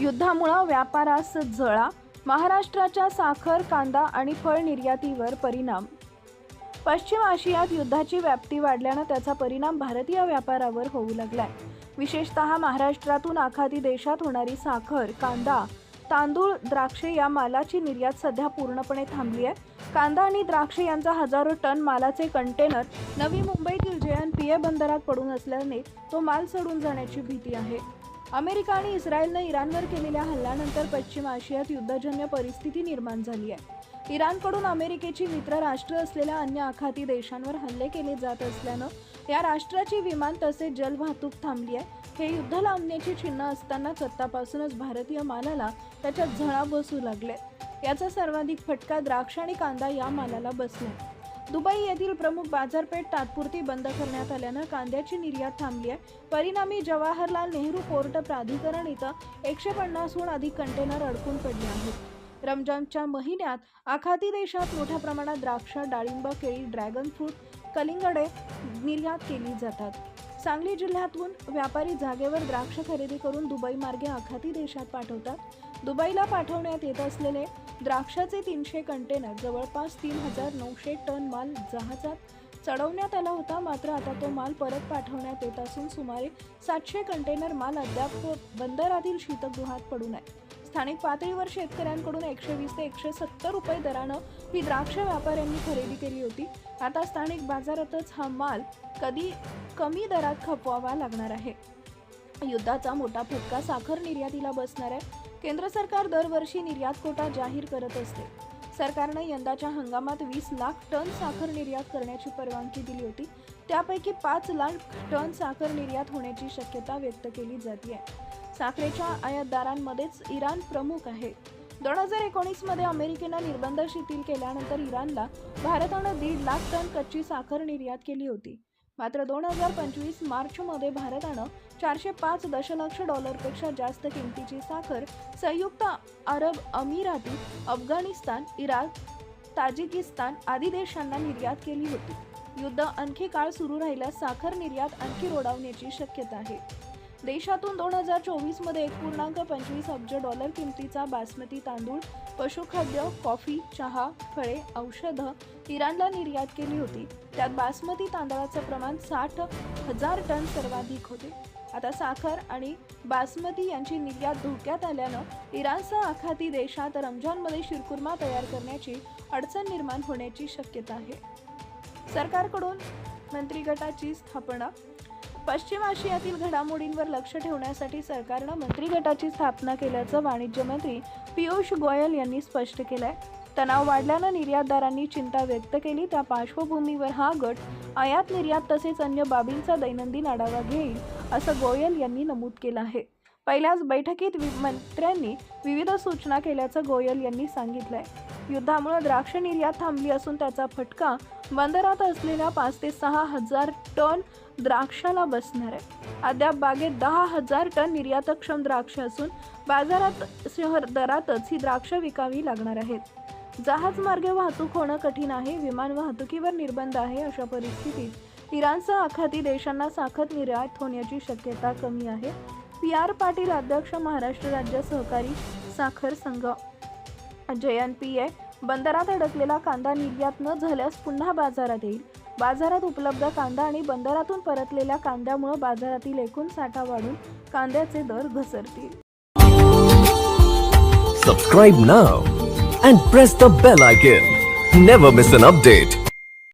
युद्धामुळे व्यापारास झळा, महाराष्ट्राच्या साखर, कांदा आणि फळ निर्यातीवर परिणाम. पश्चिम आशियात युद्धाची व्याप्ती वाढल्याने त्याचा परिणाम भारतीय व्यापारावर होऊ लागलाय. विशेषतः महाराष्ट्रातून आखाती देशात होणारी साखर, कांदा, तांदूळ, द्राक्षे या मालाची निर्यात सध्या पूर्णपणे थांबली आहे. कांदा आणि द्राक्षे यांचा हजारो टन मालाचे कंटेनर नवी मुंबईतील JNPA बंदरात पडून असल्याने तो माल सडून जाण्याची भीती आहे. अमेरिका आणि इस्रायलने इराणवर केलेल्या हल्ल्यानंतर पश्चिम आशियात युद्धजन्य परिस्थिती निर्माण झाली आहे. इराणकडून अमेरिकेची मित्र राष्ट्र असलेल्या अन्य आखाती देशांवर हल्ले केले जात असल्यानं या राष्ट्राची विमान तसेच जल वाहतूक थांबली आहे. हे युद्ध लांबण्याची चिन्ह असतानाच आत्तापासूनच भारतीय मालाला त्याच्यात झळा बसू लागले. याचा सर्वाधिक फटका द्राक्ष आणि कांदा या मालाला बसला. दुबई येथील प्रमुख बाजारपेठ तात्पुरती बंद करण्यात आल्यानं कांद्याची निर्यात थांबली आहे. परिणामी जवाहरलाल नेहरू पोर्ट प्राधिकरण इथं 150हून अधिक कंटेनर अडकून पडले आहेत. रमजानच्या महिन्यात आखाती देशात मोठ्या प्रमाणात द्राक्ष, डाळिंब, केळी, ड्रॅगन फ्रूट, कलिंगडे निर्यात केली जातात. सांगली जिल्ह्यातून व्यापारी जागेवर द्राक्ष खरेदी करून दुबई मार्गे आखाती देशात पाठवतात. दुबईला पाठवण्यात येत असलेले द्राक्षाचे 300 कंटेनर जवळपास 3900 टन माल जहाजात चढवण्यात आला होता. मात्र आता तो माल परत पाठवण्यात येत असून सुमारे 700 कंटेनर माल अद्याप बंदरातील शीतगृहात पडून आहे. स्थानिक पातळीवर शेतकऱ्यांकडून 120 ते 170 रुपये दरानं ही द्राक्ष व्यापाऱ्यांनी खरेदी केली होती. आता स्थानिक बाजारातच हा माल कमी दरात खपवावा लागणार आहे. युद्धाचा मोठा फटका साखर निर्यातीला बसणार आहे. केंद्र सरकार दरवर्षी निर्यात कोटा जाहीर करत असते. सरकारने यंदाच्या हंगामात 20 लाख टन साखर निर्यात करण्याची परवानगी दिली होती. त्यापैकी 5 लाख टन साखर निर्यात होण्याची शक्यता व्यक्त केली जाते. साखरेच्या आयातदारांमध्येच इराण प्रमुख आहे. 2019 मध्ये अमेरिकेनं निर्बंध शिथिल केल्यानंतर इराणला भारतानं 1.5 लाख टन कच्ची साखर निर्यात केली होती. मात्र 2025 मार्चमध्ये भारतानं $405 दशलक्ष पेक्षा जास्त किमतीची साखर संयुक्त अरब अमिराती, अफगाणिस्तान, इराक, ताजिकिस्तान आदी देशांना निर्यात केली होती. युद्ध आणखी काळ सुरू राहिल्यास साखर निर्यात आणखी रोडावण्याची शक्यता आहे. देशातून 2024 मध्ये $1.25 अब्ज किमतीचा बासमती तांदूळ, पशुखाद्य, कॉफी, चहा, फळे, औषधं इराणला निर्यात केली होती. त्यात बासमती तांदळाचं प्रमाण 60,000 टन सर्वाधिक होते. आता साखर आणि बासमती यांची निर्यात धोक्यात आल्यानं इराणसह आखाती देशात रमजानमध्ये शिरकुर्मा तयार करण्याची अडचण निर्माण होण्याची शक्यता आहे. सरकारकडून मंत्रिगटाची स्थापना. पश्चिम आशियातील घडामोडींवर लक्ष ठेवण्यासाठी सरकारनं मंत्रिगटाची स्थापना केल्याचं वाणिज्य मंत्री पियुष गोयल यांनी स्पष्ट केलंय. तणाव वाढल्यानं निर्यातदारांनी चिंता व्यक्त केली. त्या पार्श्वभूमीवर हा गट आयात निर्यात तसेच अन्य बाबींचा दैनंदिन आढावा घेईल असं गोयल यांनी नमूद केलं आहे. पहिल्याच बैठकीत मंत्र्यांनी विविध सूचना केल्याचं गोयल यांनी सांगितलंय. युद्धामुळे द्राक्ष निर्यात थांबली असून त्याचा फटका बंदरात असलेल्या 5 ते 6 हजार टन द्राक्षाला बसणार आहे. अद्याप बागेत 10,000 टन निर्यातक्षम द्राक्ष असून बाजारात शहर दरातच ही द्राक्ष विकावी लागणार आहेत. जहाजमार्गे वाहतूक होणं कठीण आहे. विमान वाहतुकीवर निर्बंध आहे. अशा परिस्थितीत इराणसह आखाती देशांना साखर निर्यात होण्याची शक्यता कमी आहे. PR पाटील अध्यक्ष, महाराष्ट्र राज्य सहकारी साखर संघ. JNPA बंदरात अडकलेला कांदा निर्यात न झाल्यास पुन्हा बाजारात येईल. बाजारात उपलब्ध कांदा आणि बंदरातून परतलेल्या कांद्यामुळे बाजारातील एकूण साठा वाढून कांद्याचे दर घसरतील. Subscribe now and press the bell icon. Never miss an update.